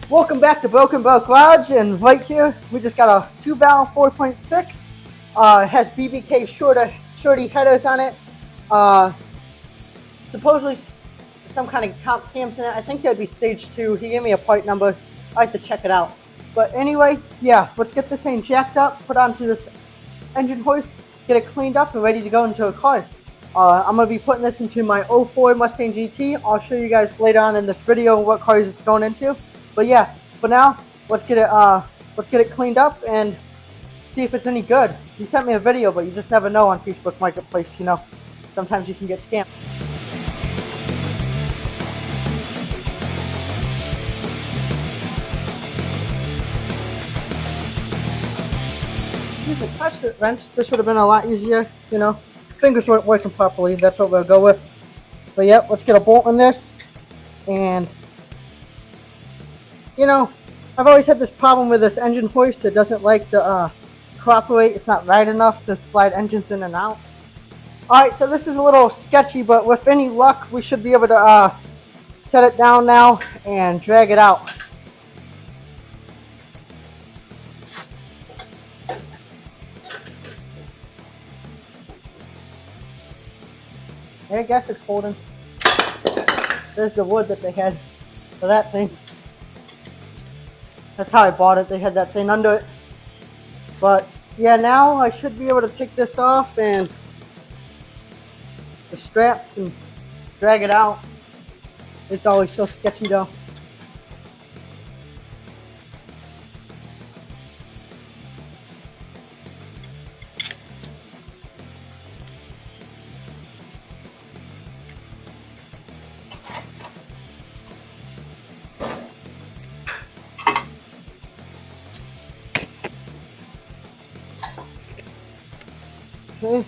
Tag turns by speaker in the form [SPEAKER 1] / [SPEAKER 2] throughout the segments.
[SPEAKER 1] Welcome back to Broken Bow Garage, and right here we just got a 2-valve 4.6. It has BBK shorty headers on it. Supposedly some kind of comp cams in it. I think that'd be stage 2. He gave me a part number. I have to check it out. But anyway, yeah, let's get this thing jacked up, put onto this engine hoist, get it cleaned up and ready to go into a car. I'm going to be putting this into my 04 Mustang GT. I'll show you guys later on in this video what cars it's going into. But yeah, for now, let's get it cleaned up and see if it's any good. He sent me a video, but you just never know on Facebook Marketplace, you know. Sometimes you can get scammed. Use a touch wrench. This would have been a lot easier, you know. Fingers weren't working properly. That's what we'll go with. But yep, let's get a bolt in this. And you know, I've always had this problem with this engine hoist. It doesn't like to cooperate. It's not right enough to slide engines in and out. Alright, so this is a little sketchy, but with any luck, we should be able to set it down now and drag it out. I guess it's holding. There's the wood that they had for that thing. That's how I bought it. They had that thing under it. But yeah, now I should be able to take this off and the straps and drag it out. It's always so sketchy though. Okay.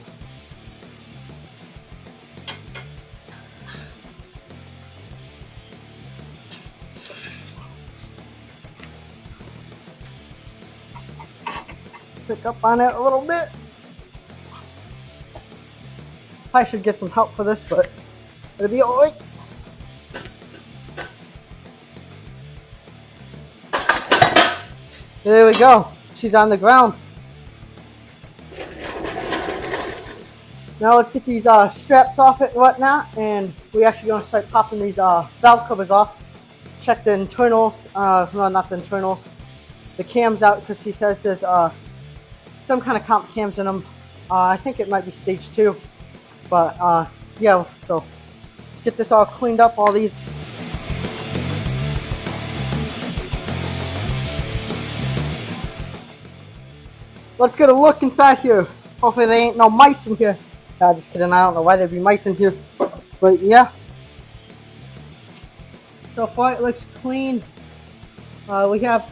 [SPEAKER 1] Pick up on it a little bit. I should get some help for this, but it'll be alright. There we go. She's on the ground. Now let's get these straps off it and whatnot, and we're actually going to start popping these valve covers off. Check the internals, well, not the internals, the cams out, because he says there's some kind of comp cams in them. I think it might be stage 2, but yeah, so let's get this all cleaned up, all these. Let's get a look inside here. Hopefully there ain't no mice in here. Just kidding, I don't know why there'd be mice in here. But yeah. So far it looks clean. We have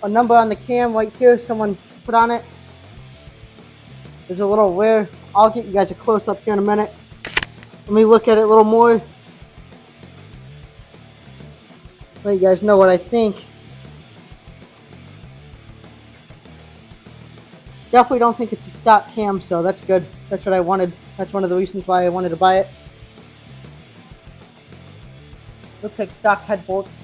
[SPEAKER 1] a number on the cam right here. Someone put on it. There's a little wear. I'll get you guys a close up here in a minute. Let me look at it a little more. Let you guys know what I think. Definitely don't think it's a stock cam, so that's good. That's what I wanted. That's one of the reasons why I wanted to buy it. Looks like stock head bolts.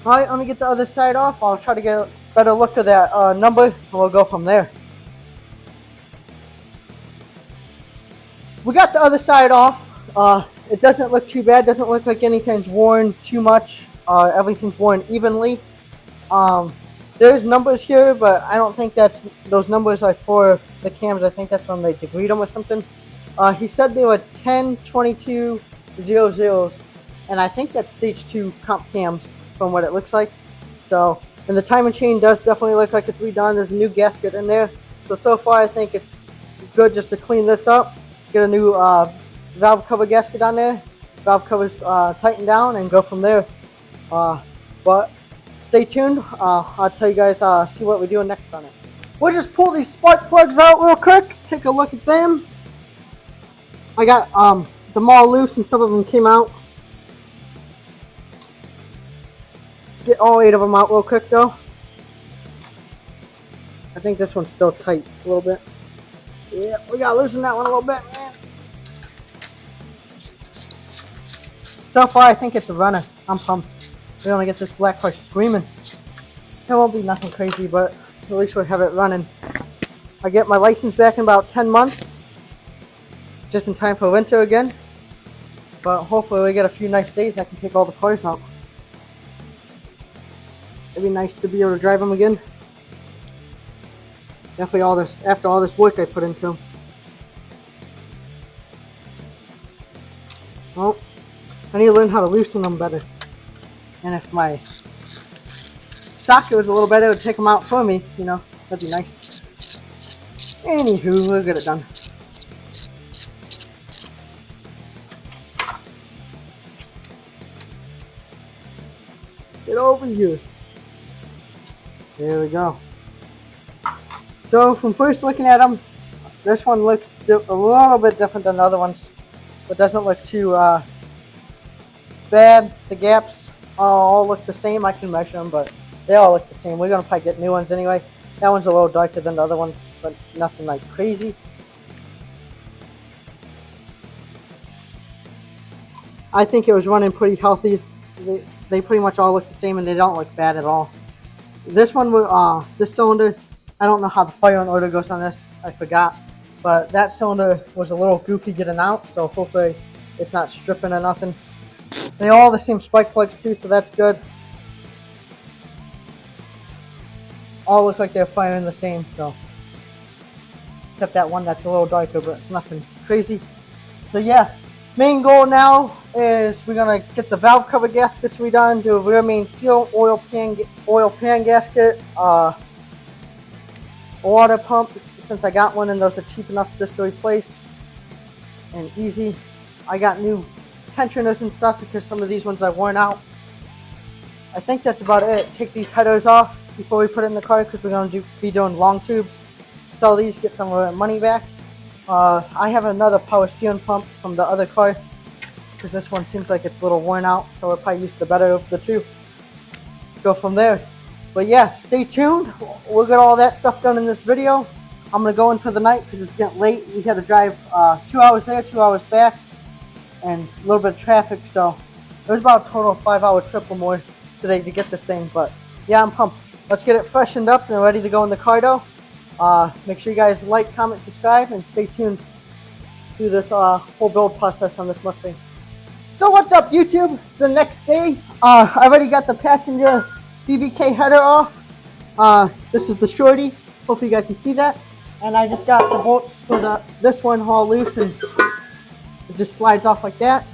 [SPEAKER 1] Alright, let me get the other side off. I'll try to get a better look at that number, and we'll go from there. We got the other side off. It doesn't look too bad. Doesn't look like anything's worn too much. Everything's worn evenly. There's numbers here, but I don't think those numbers are for the cams. I think that's when they degreed them or something. He said they were 10, 22, 00s, and I think that's stage 2 comp cams from what it looks like. So, and the timing chain does definitely look like it's redone. There's a new gasket in there. So far I think it's good just to clean this up, get a new valve cover gasket on there, valve covers tighten down, and go from there. But stay tuned. I'll tell you guys, see what we're doing next on it. We'll just pull these spark plugs out real quick. Take a look at them. I got them all loose and some of them came out. Let's get all 8 of them out real quick though. I think this one's still tight a little bit. Yeah, we gotta loosen that one a little bit, man. So far, I think it's a runner. I'm pumped. We're gonna get this black car screaming. It won't be nothing crazy, but at least we'll have it running. I get my license back in about 10 months, just in time for winter again. But hopefully we get a few nice days I can take all the cars out. It'd be nice to be able to drive them again. After all this work I put into them. Well, I need to learn how to loosen them better. And if my socket was a little better, it would take them out for me, you know, that'd be nice. Anywho, we'll get it done. Get over here. There we go. So from first looking at them, this one looks a little bit different than the other ones, but doesn't look too bad. The gaps all look the same. I can measure them, but they all look the same. We're gonna probably get new ones anyway. That one's a little darker than the other ones, but nothing like crazy. I think it was running pretty healthy. They pretty much all look the same, and they don't look bad at all. This one, this cylinder, I don't know how the fire and order goes on this. I forgot, but that cylinder was a little goofy getting out, so hopefully it's not stripping or nothing. They all the same spark plugs too, so that's good. All look like they're firing the same, so except that one that's a little darker, but it's nothing crazy. So yeah, main goal now is we're gonna get the valve cover gaskets redone, do a rear main seal, oil pan gasket, water pump, since I got one and those are cheap enough just to replace and easy. I got new tensioners and stuff because some of these ones are worn out. I think that's about it. Take these headers off before we put it in the car because we're going to be doing long tubes. Sell these, get some of our money back. I have another power steering pump from the other car because this one seems like it's a little worn out, so we'll probably use the better of the two. Go from there. But yeah, stay tuned. We'll get all that stuff done in this video. I'm going to go in for the night because it's getting late. We had to drive 2 hours there, 2 hours back, and a little bit of traffic, so it was about a total of 5-hour trip or more today to get this thing. But yeah, I'm pumped. Let's get it freshened up and ready to go in the car though. Make sure you guys like, comment, subscribe, and stay tuned through this whole build process on this Mustang. So what's up, YouTube? It's the next day. I already got the passenger BBK header off. This is the shorty. Hopefully you guys can see that. And I just got the bolts for this one all loose, and it just slides off like that.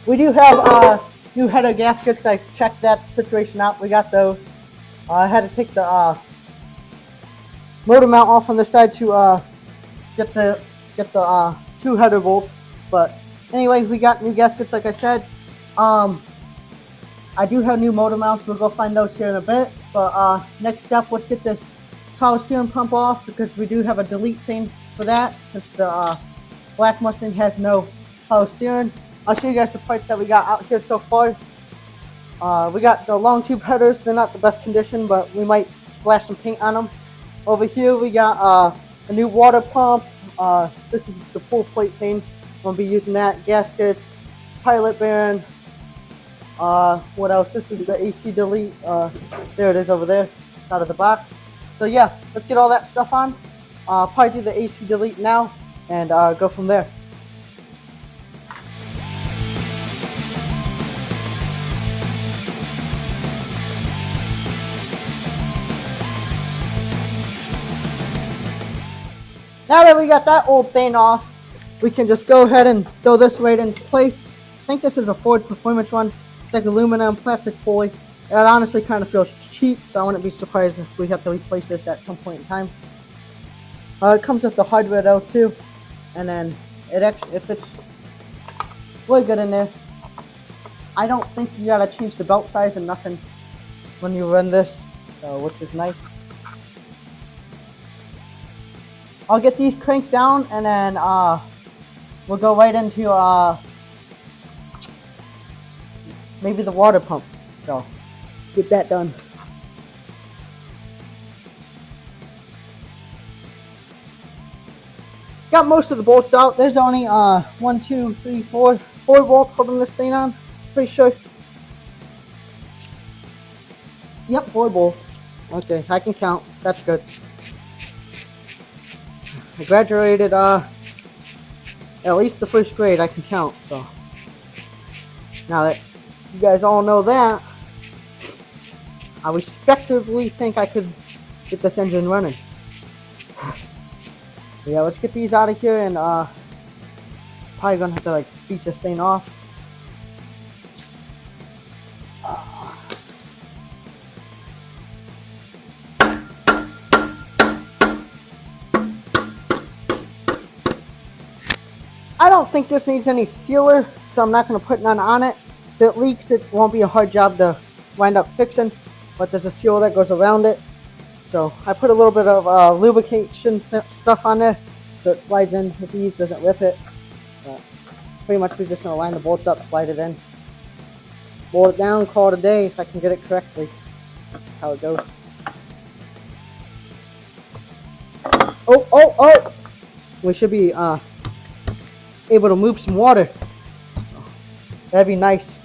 [SPEAKER 1] We do have new header gaskets. I checked that situation out. We got those. I had to take the motor mount off on the side to get the two header bolts. But anyway, we got new gaskets, like I said. I do have new motor mounts. We'll go find those here in a bit. But next step, let's get this power steering pump off because we do have a delete thing for that since the black Mustang has no power steering. I'll show you guys the parts that we got out here so far. We got the long tube headers. They're not the best condition, but we might splash some paint on them. Over here we got a new water pump. This is the full plate thing. We'll be using that. Gaskets, pilot bearing. What else? This is the AC delete. There it is over there, out of the box. So yeah, let's get all that stuff on. Probably do the AC delete now and go from there. Now that we got that old thing off, we can just go ahead and throw this right into place. I think this is a Ford Performance one. It's like aluminum, plastic foil. It honestly kind of feels cheap, so I wouldn't be surprised if we have to replace this at some point in time. It comes with the hardware though too, and then it fits really good in there. I don't think you gotta change the belt size and nothing when you run this, which is nice. I'll get these cranked down and then we'll go right into maybe the water pump. So get that done. Got most of the bolts out. There's only 1, 2, 3, 4, 4 volts holding this thing on. Pretty sure. Yep, 4 volts. Okay, I can count. That's good. I graduated at least the 1st grade. I can count. So now that you guys all know that, I respectively think I could get this engine running. Yeah, let's get these out of here, and probably gonna have to like beat this thing off. I don't think this needs any sealer, so I'm not going to put none on it. If it leaks, it won't be a hard job to wind up fixing, but there's a seal that goes around it. So I put a little bit of lubrication stuff on there so it slides in with ease, doesn't rip it. But pretty much we're just going to line the bolts up, slide it in, bolt it down, call it a day if I can get it correctly. That's how it goes. Oh! We should be able to move some water, so that'd be nice.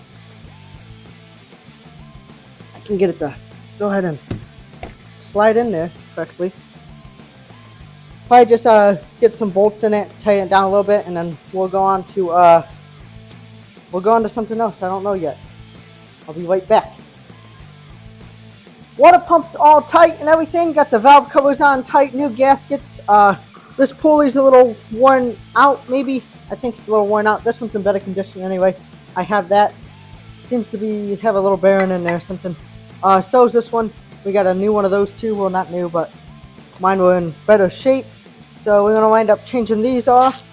[SPEAKER 1] I can get it to go ahead and slide in there correctly. Probably just get some bolts in it, tighten it down a little bit, and then we'll go on to something else. I don't know yet. I'll be right back. Water pump's all tight and everything. Got the valve covers on tight, new gaskets. This pulley's a little worn out, maybe. I think it's a little worn out. This one's in better condition anyway. I have that. Seems to have a little bearing in there or something. So is this one. We got a new one of those too. Well, not new, but mine were in better shape. So we're going to wind up changing these off.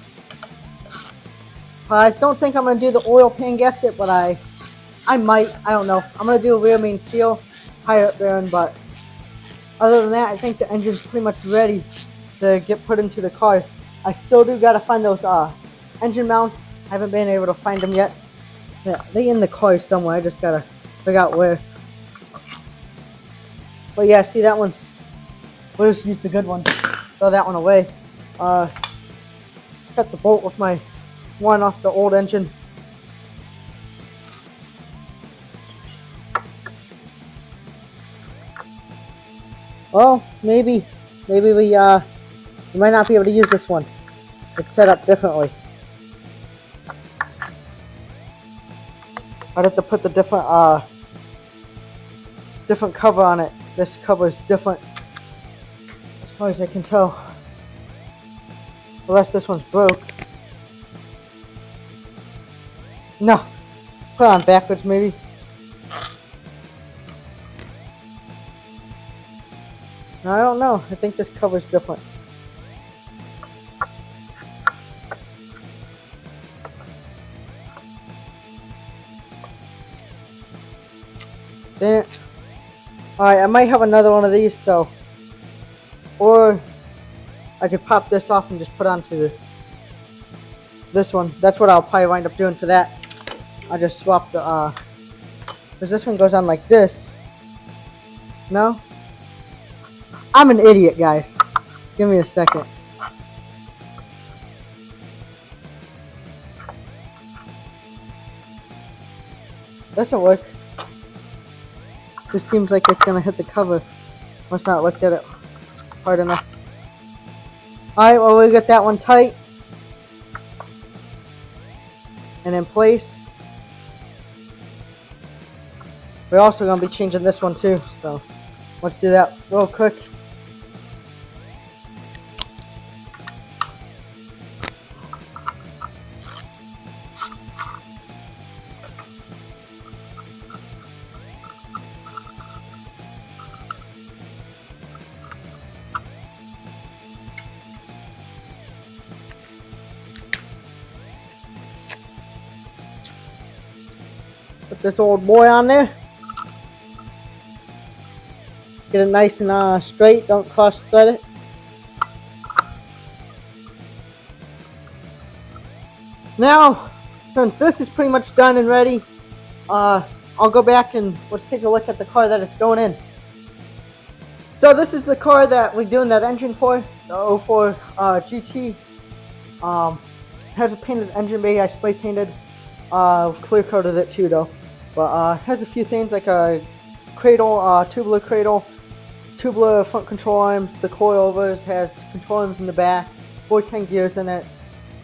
[SPEAKER 1] I don't think I'm going to do the oil pan gasket, but I might. I don't know. I'm going to do a rear main seal, higher up bearing, but other than that, I think the engine's pretty much ready to get put into the car. I still do got to find those engine mounts. I haven't been able to find them yet. Yeah, they in the car somewhere. I just gotta figure out where. But yeah, see that one's. We'll just use the good one. Throw that one away. Cut the bolt with my one off the old engine. Oh, maybe we might not be able to use this one. It's set up differently. I'd have to put the different cover on it. This cover is different as far as I can tell. Unless this one's broke. No. Put it on backwards maybe. No, I don't know. I think this cover's different. Dang it. Alright, I might have another one of these, so. Or I could pop this off and just put onto this one. That's what I'll probably wind up doing for that. I'll just swap the, because this one goes on like this. No? I'm an idiot, guys. Give me a second. Doesn't work. This seems like it's gonna hit the cover. Must not looked at it hard enough. Alright, well we got that one tight and in place. We're also gonna be changing this one too, so let's do that real quick. Put this old boy on there. Get it nice and straight, don't cross thread it. Now, since this is pretty much done and ready, I'll go back and let's take a look at the car that it's going in. So this is the car that we're doing that engine for, the 04 GT. Has a painted engine bay, I spray painted. Clear coated it too though. But has a few things like a cradle, tubular front control arms, the coilovers, has control arms in the back, 410 gears in it,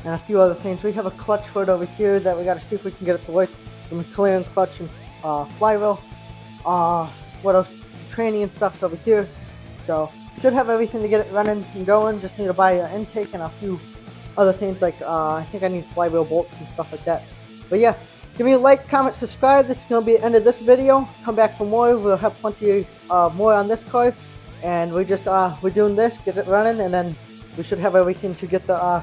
[SPEAKER 1] and a few other things. We have a clutch for it over here that we got to see if we can get it to work. The McLaren clutch and flywheel. What else? Training and stuff's over here. So should have everything to get it running and going. Just need to buy an intake and a few other things like I think I need flywheel bolts and stuff like that. But yeah, give me a like, comment, subscribe. This is going to be the end of this video. Come back for more. We'll have plenty more on this car. And we're doing this, get it running, and then we should have everything to get the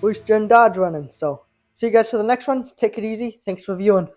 [SPEAKER 1] boost gen Dodge running. So see you guys for the next one. Take it easy. Thanks for viewing.